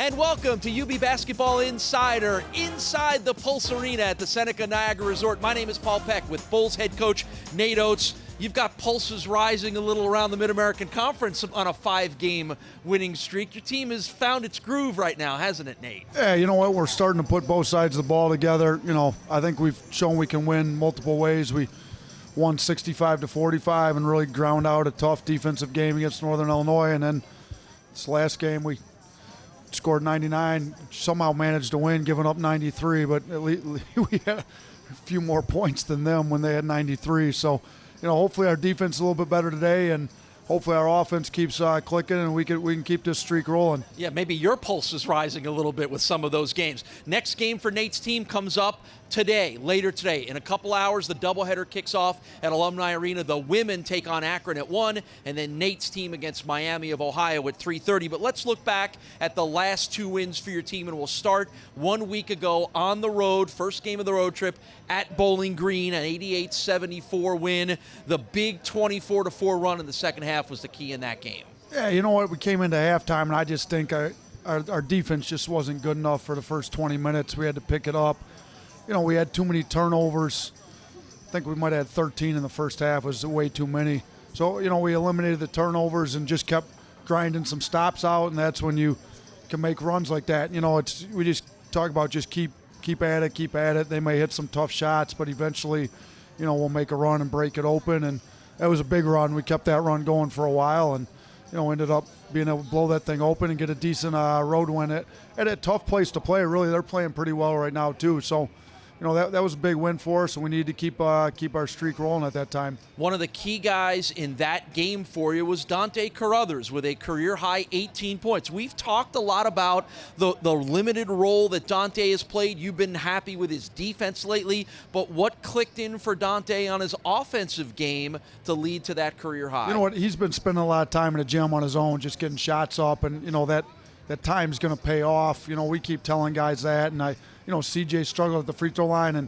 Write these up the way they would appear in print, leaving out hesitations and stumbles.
And welcome to UB Basketball Insider inside the Pulse Arena at the Seneca Niagara Resort. My name is Paul Peck with Bulls head coach Nate Oates. You've got pulses rising a little around the Mid-American Conference on a 5-game winning streak. Your team has found its groove right now, hasn't it, Nate? Yeah, you know what? We're starting to put both sides of the ball together. You know, I think we've shown we can win multiple ways. We won 65-45 and really ground out a tough defensive game against Northern Illinois. And then this last game, we scored 99, somehow managed to win, giving up 93. But at least we had a few more points than them when they had 93. So, you know, hopefully our defense is a little bit better today, and hopefully our offense keeps clicking, and we can keep this streak rolling. Yeah, maybe your pulse is rising a little bit with some of those games. Next game for Nate's team comes up today, later today. In a couple hours, the doubleheader kicks off at Alumni Arena. The women take on Akron at 1, and then Nate's team against Miami of Ohio at 3:30. But let's look back at the last 2 wins for your team, and we'll start 1 week ago on the road, first game of the road trip at Bowling Green, an 88-74 win. The big 24-4 run in the second half was the key in that game. Yeah, you know what? We came into halftime, and I just think our defense just wasn't good enough for the first 20 minutes. We had to pick it up. You know, we had too many turnovers. I think we might have had 13 in the first half. It was way too many. So, you know, we eliminated the turnovers and just kept grinding some stops out, and that's when you can make runs like that. You know, we just talk about just keep at it. They may hit some tough shots, but eventually, you know, we'll make a run and break it open. And that was a big run. We kept that run going for a while and, you know, ended up being able to blow that thing open and get a decent road win at a tough place to play. Really, they're playing pretty well right now, too. So, you know, that was a big win for us, and we need to keep our streak rolling at that time. One of the key guys in that game for you was Dante Carruthers with a career-high 18 points. We've talked a lot about the limited role that Dante has played. You've been happy with his defense lately, but what clicked in for Dante on his offensive game to lead to that career high? You know what? He's been spending a lot of time in the gym on his own, just getting shots up, and, you know, that time's going to pay off. You know, we keep telling guys that, and you know, CJ struggled at the free throw line and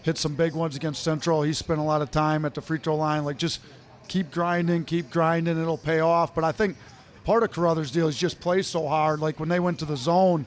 hit some big ones against Central. He spent a lot of time at the free throw line. Like, just keep grinding, it'll pay off. But I think part of Carruthers' deal is just play so hard. Like, when they went to the zone,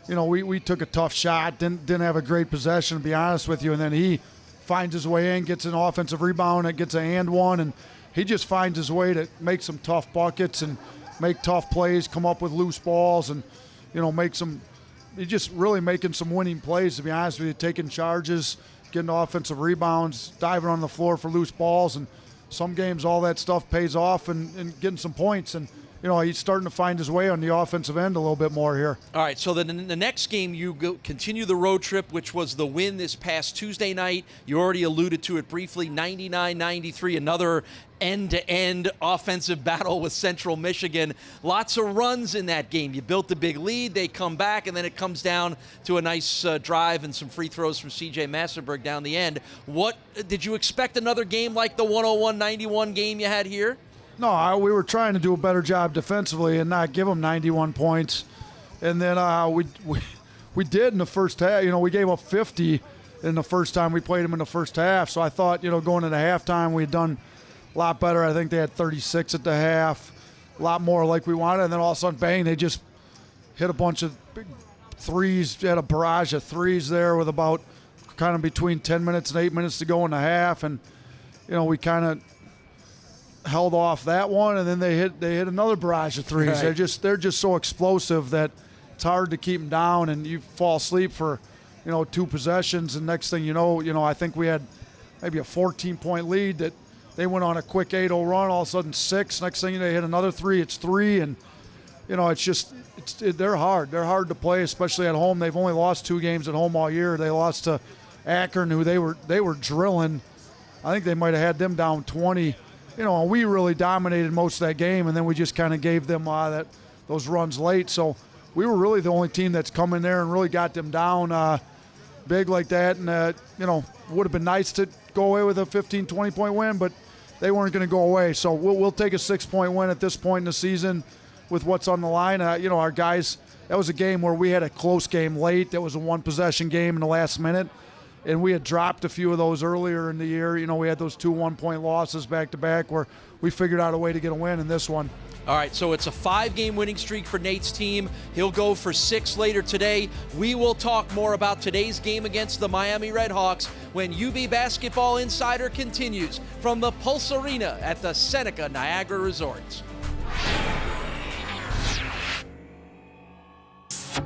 you know, we took a tough shot, didn't have a great possession, to be honest with you, and then he finds his way in, gets an offensive rebound, and gets a and one, and he just finds his way to make some tough buckets and make tough plays, come up with loose balls, and, you know, he's just really making some winning plays, to be honest with you, taking charges, getting offensive rebounds, diving on the floor for loose balls, and some games all that stuff pays off and getting some points. And, you know, he's starting to find his way on the offensive end a little bit more here. All right, so then in the next game, you continue the road trip, which was the win this past Tuesday night. You already alluded to it briefly, 99-93, another end-to-end offensive battle with Central Michigan. Lots of runs in that game. You built the big lead, they come back, and then it comes down to a nice drive and some free throws from C.J. Massenberg down the end. What did you expect another game like the 101-91 game you had here? No, we were trying to do a better job defensively and not give them 91 points. And then we did in the first half. You know, we gave up 50 in the first time we played them in the first half. So I thought, you know, going into halftime, we had done a lot better. I think they had 36 at the half, a lot more like we wanted. And then all of a sudden, bang, they just hit a bunch of big threes. They had a barrage of threes there with about kind of between 10 minutes and 8 minutes to go in the half. And, you know, we kind of held off that one, and then they hit another barrage of threes. Right. They're just so explosive that it's hard to keep them down, and you fall asleep for, you know, 2 possessions, and next thing you know, I think we had maybe a 14-point lead that they went on a quick 8-0 run. All of a sudden 6. Next thing they hit another 3. It's 3, and, you know, they're hard. They're hard to play, especially at home. They've only lost 2 games at home all year. They lost to Akron, who they were drilling. I think they might have had them down 20. You know, we really dominated most of that game, and then we just kind of gave them those runs late. So we were really the only team that's come in there and really got them down big like that. And, you know, would have been nice to go away with a 15, 20-point win, but they weren't going to go away. So we'll take a 6-point win at this point in the season with what's on the line. You know, our guys, that was a game where we had a close game late. That was a 1-possession game in the last minute. And we had dropped a few of those earlier in the year. You know, we had those 2 one-point losses back-to-back where we figured out a way to get a win in this one. All right, so it's a 5-game winning streak for Nate's team. He'll go for 6 later today. We will talk more about today's game against the Miami Redhawks when UB Basketball Insider continues from the Pulse Arena at the Seneca Niagara Resorts.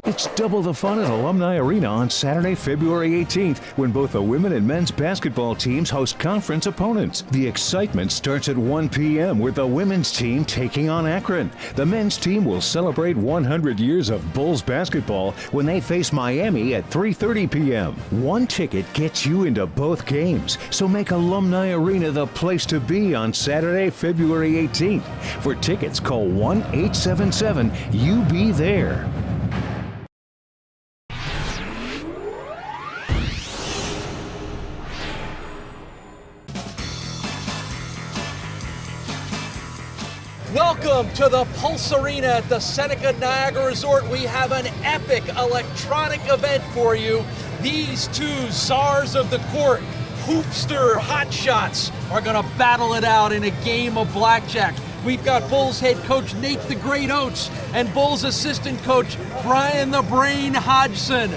It's double the fun at Alumni Arena on Saturday, February 18th, when both the women and men's basketball teams host conference opponents. The excitement starts at 1 p.m. with the women's team taking on Akron. The men's team will celebrate 100 years of Bulls basketball when they face Miami at 3:30 p.m. One ticket gets you into both games, so make Alumni Arena the place to be on Saturday, February 18th. For tickets, call 1-877-UB-THERE. Welcome to the Pulse Arena at the Seneca Niagara Resort. We have an epic electronic event for you. These two czars of the court, hoopster hotshots, are going to battle it out in a game of blackjack. We've got Bulls head coach Nate the Great Oates and Bulls assistant coach Brian the Brain Hodgson.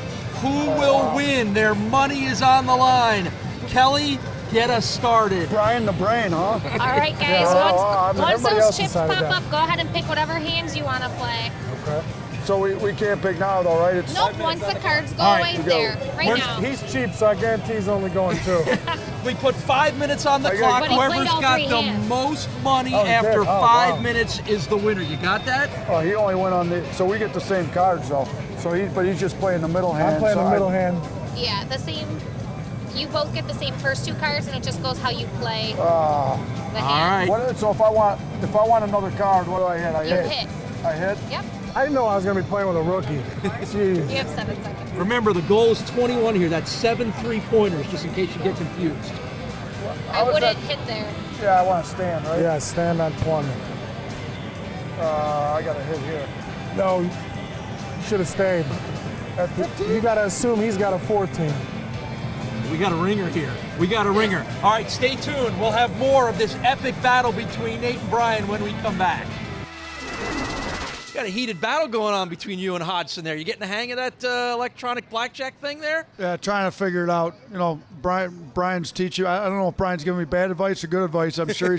Who will win? Their money is on the line. Kelly, get us started. Brian the Brain, huh? All right, guys. Once those chips pop up, go ahead and pick whatever hands you want to play. Okay. So we can't pick now, though, right? Nope, once the cards go away there, right now. He's cheap, so I guarantee he's only going 2. We put 5 minutes on the clock. But he Whoever's played all got 3 the hands. most money Oh, he after did? Oh, 5 wow. minutes is the winner. You got that? Oh, he only went on the. So we get the same cards, though. So he's just playing the middle hand. I'm playing so the middle hand. Yeah, the same. You both get the same first 2 cards, and it just goes how you play the All hand. right. So if I want another card, what do I hit? You hit. I hit. Yep. I didn't know I was going to be playing with a rookie. Jeez. You have 7 seconds. Remember, the goal is 21 here. That's 7 3-pointers, just in case you get confused. I wouldn't hit there. Yeah, I want to stand, right? Yeah, stand on 20. I got to hit here. No, you should have stayed. You got to assume he's got a 14. We got a ringer here. We got a ringer. All right, stay tuned. We'll have more of this epic battle between Nate and Brian when we come back. Got a heated battle going on between you and Hodgson there. You getting the hang of that electronic blackjack thing there? Yeah, trying to figure it out. You know, Brian's teaching. I don't know if Brian's giving me bad advice or good advice. I'm sure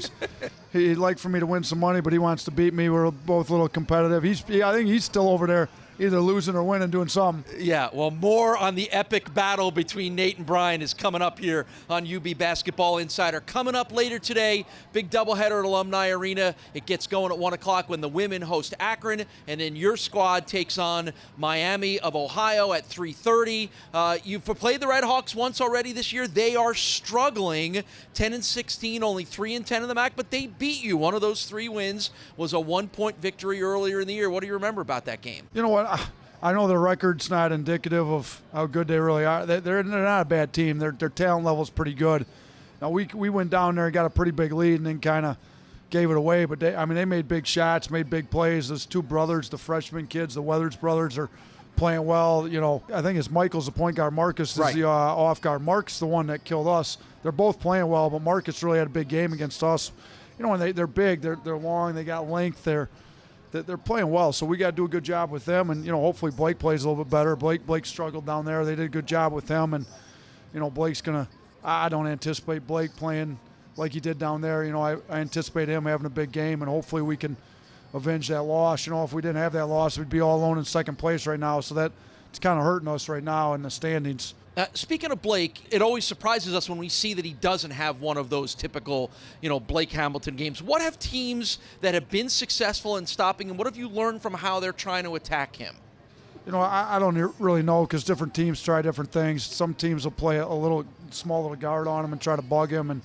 he'd like for me to win some money, but he wants to beat me. We're both a little competitive. I think he's still over there either losing or winning, doing something. Yeah, well, more on the epic battle between Nate and Brian is coming up here on UB Basketball Insider. Coming up later today, big doubleheader at Alumni Arena. It gets going at 1 o'clock when the women host Akron, and then your squad takes on Miami of Ohio at 3:30. You've played the Redhawks once already this year. They are struggling, 10-16, only 3-10 in the MAC, but they beat you. One of those 3 wins was a 1-point victory earlier in the year. What do you remember about that game? You know what? I know the record's not indicative of how good they really are. They're not a bad team. Their talent level's pretty good. Now we went down there and got a pretty big lead and then kind of gave it away. But they made big shots, made big plays. Those 2 brothers, the freshman kids, the Weathers brothers, are playing well. You know, I think it's Michael's the point guard. Marcus is the off guard. Mark's the one that killed us. They're both playing well, but Marcus really had a big game against us. You know, when they're big, they're long, they got length. They're playing well, so we got to do a good job with them. And, you know, hopefully Blake plays a little bit better. Blake struggled down there. They did a good job with them. And, you know, Blake's going to – I don't anticipate Blake playing like he did down there. You know, I anticipate him having a big game, and hopefully we can avenge that loss. You know, if we didn't have that loss, we'd be all alone in second place right now. So it's kind of hurting us right now in the standings. Speaking of Blake, it always surprises us when we see that he doesn't have one of those typical, you know, Blake Hamilton games. What have teams that have been successful in stopping him, what have you learned from how they're trying to attack him? You know, I don't really know because different teams try different things. Some teams will play a small little guard on him and try to bug him, and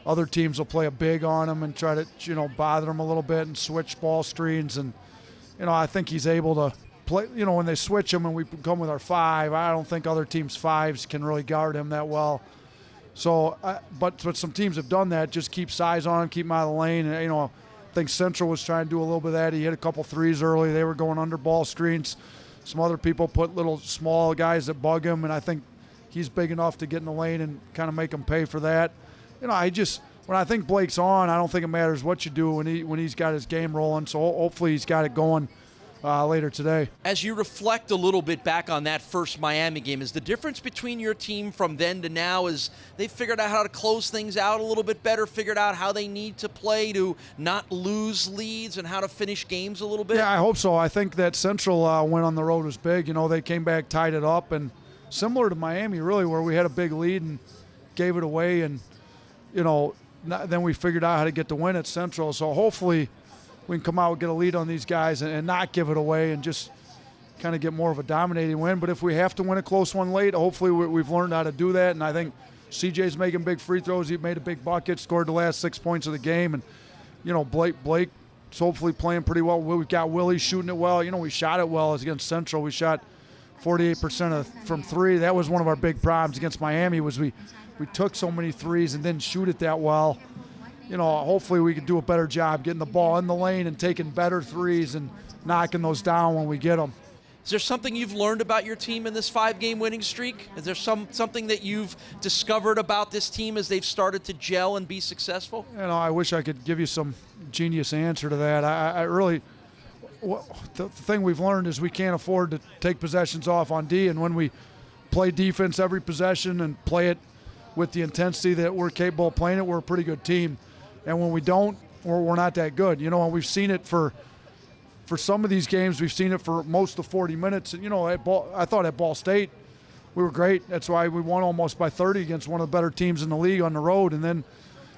other teams will play a big on him and try to, you know, bother him a little bit and switch ball screens. And, you know, I think he's able to play, you know, when they switch him and we come with our 5, I don't think other teams' 5s can really guard him that well. So, but some teams have done that, just keep size on him, keep him out of the lane. And, you know, I think Central was trying to do a little bit of that. He hit a couple threes early. They were going under ball screens. Some other people put little small guys that bug him, and I think he's big enough to get in the lane and kind of make him pay for that. You know, when I think Blake's on, I don't think it matters what you do when he's got his game rolling. So hopefully he's got it going later today. As you reflect a little bit back on that first Miami game, is the difference between your team from then to now is they've figured out how to close things out a little bit better, figured out how they need to play to not lose leads and how to finish games a little bit? Yeah, I hope so. I think that Central win on the road was big. You know, they came back, tied it up, and similar to Miami, really, where we had a big lead and gave it away, and, you know, then we figured out how to get the win at Central. So hopefully we can come out and get a lead on these guys and not give it away and just kind of get more of a dominating win. But if we have to win a close one late, hopefully we've learned how to do that. And I think CJ's making big free throws. He made a big bucket, scored the last 6 points of the game. And, you know, Blake's hopefully playing pretty well. We've got Willie shooting it well. You know, we shot it well against Central. We shot 48% from three. That was one of our big problems against Miami was we took so many threes and didn't shoot it that well. You know, hopefully we could do a better job getting the ball in the lane and taking better threes and knocking those down when we get them. Is there something you've learned about your team in this 5-game winning streak? Is there something that you've discovered about this team as they've started to gel and be successful? You know, I wish I could give you some genius answer to that. I really, the thing we've learned is we can't afford to take possessions off on D, and when we play defense every possession and play it with the intensity that we're capable of playing it, we're a pretty good team. And when we don't, we're not that good. You know, and we've seen it for some of these games. We've seen it for most of 40 minutes. And, you know, I thought at Ball State we were great. That's why we won almost by 30 against one of the better teams in the league on the road. And then,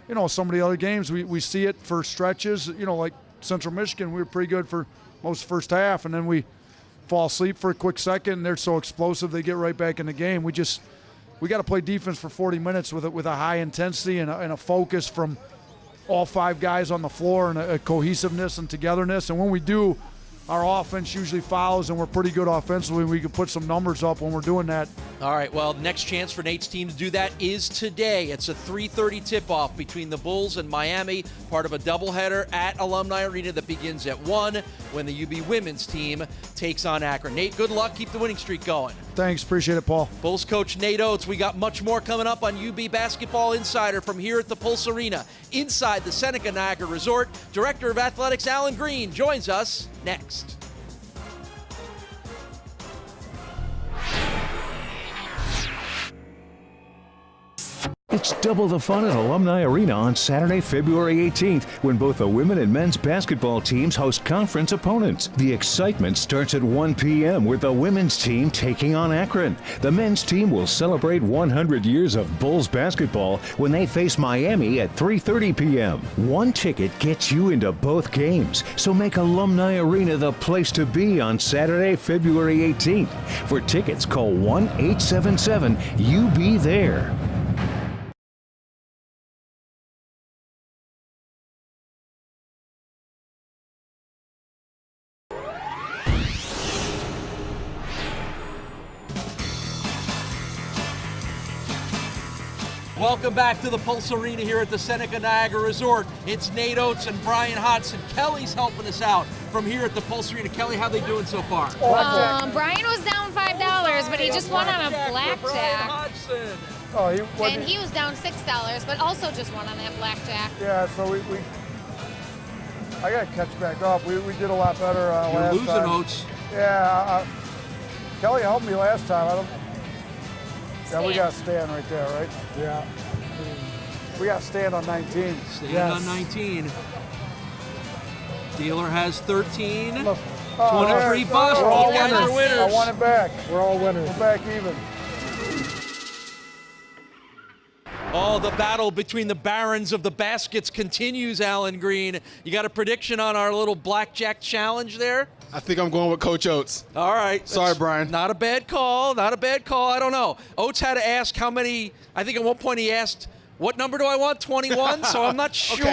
you know, some of the other games we see it for stretches. You know, like Central Michigan, we were pretty good for most of the first half. And then we fall asleep for a quick second. And they're so explosive, they get right back in the game. We got to play defense for 40 minutes with a high intensity and a focus from all 5 guys on the floor and a cohesiveness and togetherness. And when we do, our offense usually follows, and we're pretty good offensively. We can put some numbers up when we're doing that. All right, well, the next chance for Nate's team to do that is today. It's a 3:30 tip-off between the Bulls and Miami, part of a doubleheader at Alumni Arena that begins at 1 when the UB women's team takes on Akron. Nate, good luck. Keep the winning streak going. Thanks. Appreciate it, Paul. Bulls coach Nate Oates. We got much more coming up on UB Basketball Insider from here at the Pulse Arena. Inside the Seneca Niagara Resort, Director of Athletics Alan Green joins us next. It's double the fun at Alumni Arena on Saturday, February 18th, when both the women and men's basketball teams host conference opponents. The excitement starts at 1 p.m. with the women's team taking on Akron. The men's team will celebrate 100 years of Bulls basketball when they face Miami at 3:30 p.m. One ticket gets you into both games, so make Alumni Arena the place to be on Saturday, February 18th. For tickets, call 1-877-UB-THERE. Welcome back to the Pulse Arena here at the Seneca Niagara Resort. It's Nate Oates and Brian Hodson. Kelly's helping us out from here at the Pulse Arena. Kelly, how they doing so far? Brian was down $5, but he just won on a blackjack. And he was down $6, but also just won on that blackjack. Yeah, so I got to catch back up. We did a lot better last time. You're losing, Oates. Yeah, Kelly helped me last time. Yeah, we got to stand right there, right? Yeah. We got to stand on 19. Stand on 19. Dealer has 13. 23 bucks. Both guys are winners. I want it back. We're all winners. We're back even. Oh, the battle between the barons of the baskets continues, Alan Green. You got a prediction on our little blackjack challenge there? I think I'm going with Coach Oates. All right. Sorry, Brian. Not a bad call. Not a bad call. I don't know. Oates had to ask how many. I think at one point he asked, what number do I want? 21? So I'm not sure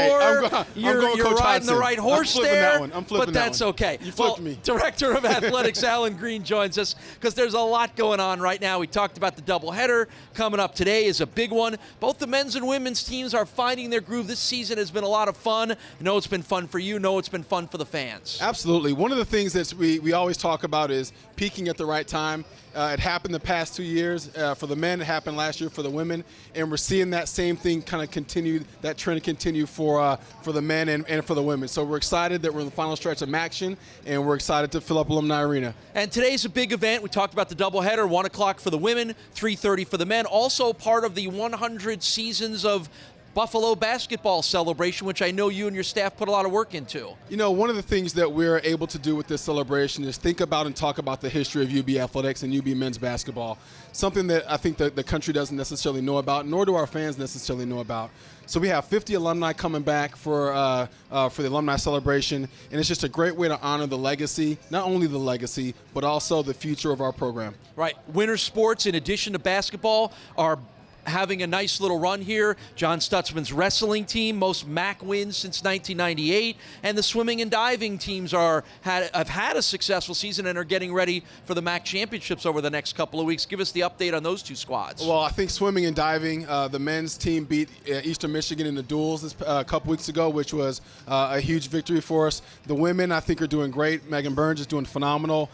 you're riding the right horse there. I'm flipping but that's okay. You flipped me. Director of Athletics Alan Green joins us because there's a lot going on right now. We talked about the doubleheader coming up today is a big one. Both the men's and women's teams are finding their groove. This season has been a lot of fun. I know it's been fun for you. I know it's been fun for the fans. Absolutely. One of the things that we always talk about is peaking at the right time. It happened the past 2 years. For the men, it happened last year for the women. And we're seeing that same thing kind of continue, that trend continue for the men and for the women. So we're excited that we're in the final stretch of action, and we're excited to fill up Alumni Arena. And today's a big event. We talked about the doubleheader, 1 o'clock for the women, 3:30 for the men. Also part of the 100 seasons of Buffalo basketball celebration, which I know you and your staff put a lot of work into. You know, one of the things that we're able to do with this celebration is think about and talk about the history of UB athletics and UB men's basketball, something that I think that the country doesn't necessarily know about, nor do our fans necessarily know about. So we have 50 alumni coming back for the alumni celebration, and it's just a great way to honor the legacy, not only the legacy, but also the future of our program. Right. Winter sports, in addition to basketball, are having a nice little run here. John Stutzman's wrestling team, most MAC wins since 1998, and the swimming and diving teams have had a successful season and are getting ready for the MAC championships over the next couple of weeks. Give us the update on those two squads. Well, I think swimming and diving, the men's team beat Eastern Michigan in the duels a couple weeks ago, which was a huge victory for us. The women, I think, are doing great. Megan Burns is doing phenomenal,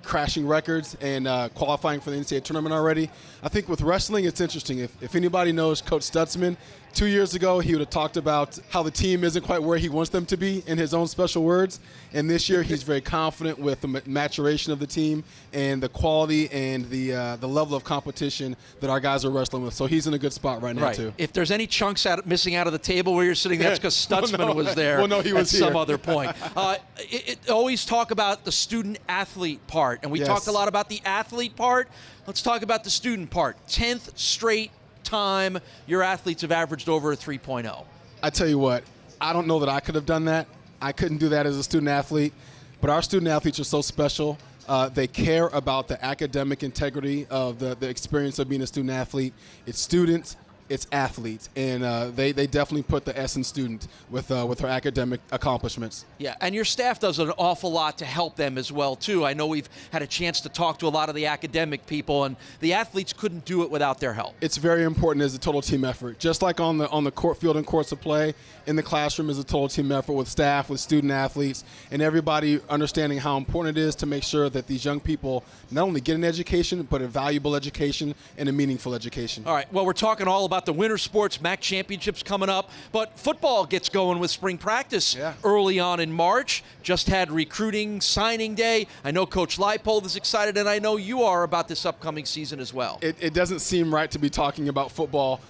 crashing records and qualifying for the NCAA tournament already. I think with wrestling, it's interesting. If anybody knows Coach Stutzman, 2 years ago he would have talked about how the team isn't quite where he wants them to be in his own special words. And this year he's very confident with the maturation of the team and the quality and the level of competition that our guys are wrestling with. So he's in a good spot right now, too. If there's any chunks missing out of the table where you're sitting, that's because Stutzman was there well, no, he was at here. some other point. Always talk about the student-athlete part, and we Yes. talked a lot about the athlete part. Let's talk about the student part. 10th straight time your athletes have averaged over a 3.0. I tell you what, I don't know that I could have done that. I couldn't do that as a student athlete, but our student athletes are so special. They care about the academic integrity of the experience of being a student athlete. It's students, it's athletes, and they definitely put the S in student with her academic accomplishments. Yeah, and your staff does an awful lot to help them as well, too. I know we've had a chance to talk to a lot of the academic people, and the athletes couldn't do it without their help. It's very important as a total team effort. Just like on the court, field, and courts of play, in the classroom is a total team effort with staff, with student athletes, and everybody understanding how important it is to make sure that these young people not only get an education, but a valuable education and a meaningful education. All right, well, we're talking all about the winter sports, MAC championships coming up, but football gets going with spring practice early on in March. Just had recruiting signing day. I know Coach Leipold is excited, and I know you are about this upcoming season as well. It doesn't seem right to be talking about football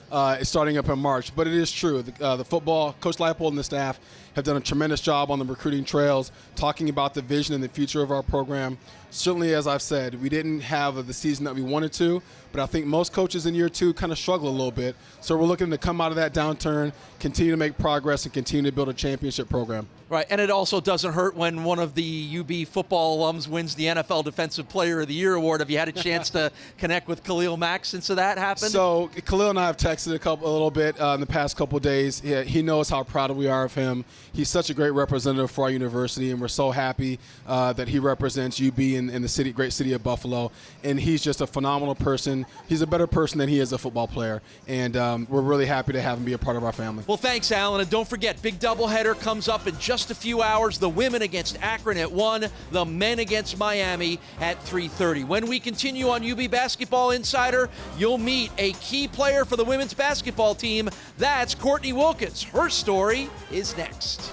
starting up in March, but it is true. The football, Coach Leipold and the staff have done a tremendous job on the recruiting trails, talking about the vision and the future of our program. Certainly, as I've said, we didn't have the season that we wanted to, but I think most coaches in year two kind of struggle a little bit. So we're looking to come out of that downturn, continue to make progress, and continue to build a championship program. Right, and it also doesn't hurt when one of the UB football alums wins the NFL Defensive Player of the Year award. Have you had a chance to connect with Khalil Mack since that happened? So Khalil and I have texted a little bit in the past couple of days. He knows how proud we are of him. He's such a great representative for our university, and we're so happy that he represents UB in the great city of Buffalo. And he's just a phenomenal person. He's a better person than he is a football player, and we're really happy to have him be a part of our family. Well, thanks, Alan, and don't forget, big doubleheader comes up in just a few hours. The women against Akron at 1, the men against Miami at 3:30. When we continue on UB Basketball Insider, you'll meet a key player for the women's basketball team. That's Courtney Wilkins. Her story is next.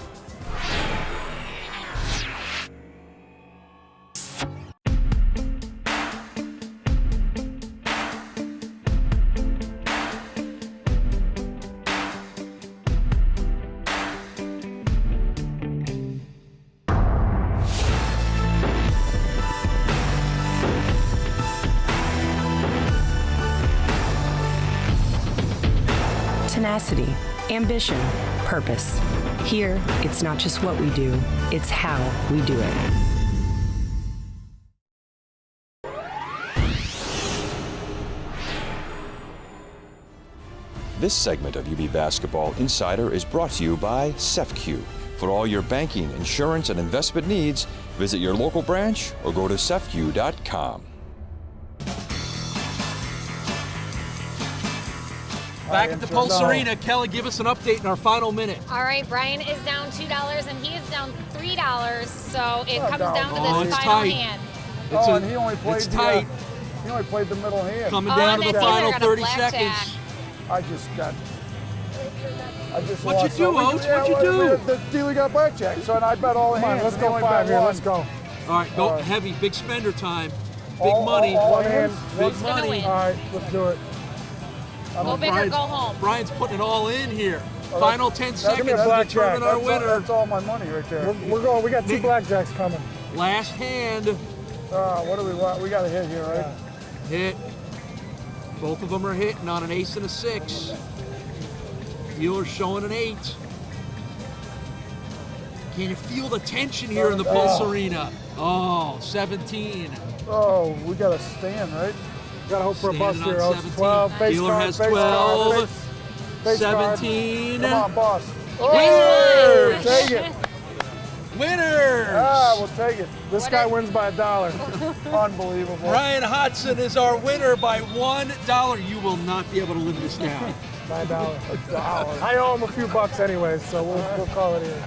Tenacity, ambition, purpose. Here, it's not just what we do, it's how we do it. This segment of UB Basketball Insider is brought to you by CEFCU. For all your banking, insurance, and investment needs, visit your local branch or go to cefcu.com. Back at the Pulse Arena, Kelly, give us an update in our final minute. All right, Brian is down $2 and he is down $3, so it comes down to this final hand. And he only played he only played the middle hand. Coming down to the final 30 seconds. I just got I just What'd lost you do, some. Oates? What'd you do? The dealer got blackjack, so I bet all the hands. Let's and go only 5 bet here. one. Let's go. All right, go All right. heavy, big spender time. Big All- money. all One hands. hand. Big Who's gonna money. win? All right, let's do it. Go big or go home. Brian's putting it all in here. Final 10 seconds me a to blackjack. determine our That's winner. that's all my money right there. We're going. We got 2 blackjacks coming. Last hand. What do we want? We got a hit here, right? Hit. Both of them are hitting on an ace and a 6. Dealer's showing an 8. Can you feel the tension here in the Pulse Arena? Oh, 17. Oh, we got a stand, right? Got to hope for a bust Standing here. on Oates. 17. 12. Face Dealer card, has face 12. card, face card. 17. Come on, boss. Winner! Oh, take it. Winners! We'll take it. This guy wins by $1. Unbelievable. Brian Hodson is our winner by $1. You will not be able to live this down. By $1. I owe him a few bucks anyways, so we'll call it in.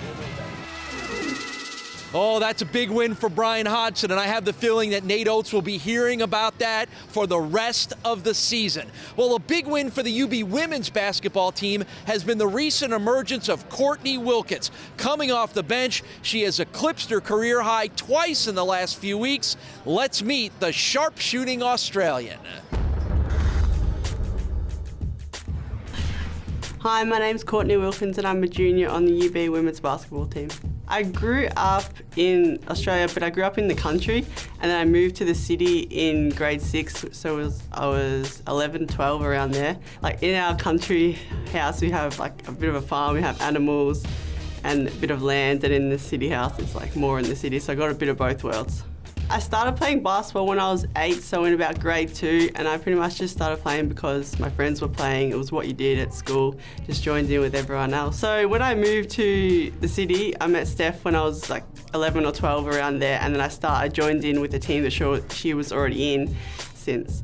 Oh, that's a big win for Brian Hodson, and I have the feeling that Nate Oates will be hearing about that for the rest of the season. Well, a big win for the UB women's basketball team has been the recent emergence of Courtney Wilkins. Coming off the bench, she has eclipsed her career high twice in the last few weeks. Let's meet the sharpshooting Australian. Hi, my name's Courtney Wilkins and I'm a junior on the UB women's basketball team. I grew up in Australia, but I grew up in the country, and then I moved to the city in grade 6, so I was 11, 12, around there. Like in our country house, we have like a bit of a farm, we have animals and a bit of land, and in the city house, it's like more in the city, so I got a bit of both worlds. I started playing basketball when I was 8, so in about grade 2, and I pretty much just started playing because my friends were playing. It was what you did at school, just joined in with everyone else. So when I moved to the city, I met Steph when I was like 11 or 12, around there, and then I joined in with the team that she was already in since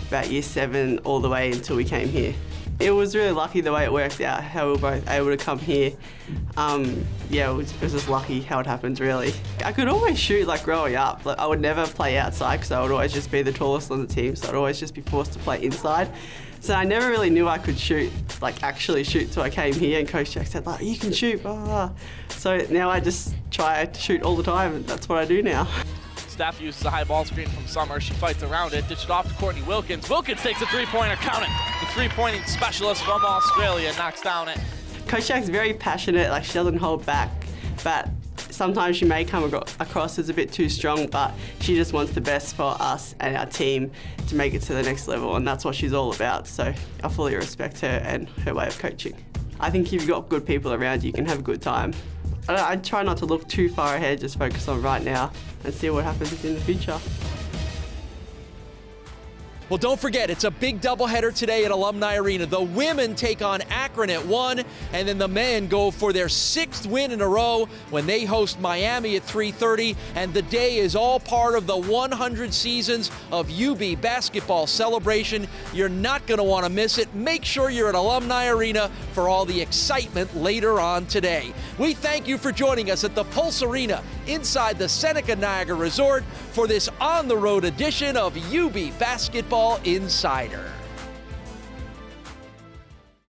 about year 7 all the way until we came here. It was really lucky the way it worked out, how we were both able to come here. It was just lucky how it happened, really. I could always shoot like growing up. Like, I would never play outside because I would always just be the tallest on the team, so I'd always just be forced to play inside. So I never really knew I could shoot, like actually shoot, till I came here and Coach Jack said, like, you can shoot, blah, blah, blah. So now I just try to shoot all the time, and that's what I do now. Steph uses a high ball screen from Summer. She fights around it, ditched it off to Courtney Wilkins. Wilkins takes a three-pointer, count it. The three-pointing specialist from Australia knocks down it. Coach Jack's very passionate, like she doesn't hold back, but sometimes she may come across as a bit too strong, but she just wants the best for us and our team to make it to the next level, and that's what she's all about. So I fully respect her and her way of coaching. I think if you've got good people around you, you can have a good time. I try not to look too far ahead, just focus on right now and see what happens in the future. Well, don't forget, it's a big doubleheader today at Alumni Arena. The women take on Akron at 1, and then the men go for their 6th win in a row when they host Miami at 3:30, and the day is all part of the 100 seasons of UB basketball celebration. You're not going to want to miss it. Make sure you're at Alumni Arena for all the excitement later on today. We thank you for joining us at the Pulse Arena inside the Seneca Niagara Resort for this on-the-road edition of UB Basketball Insider.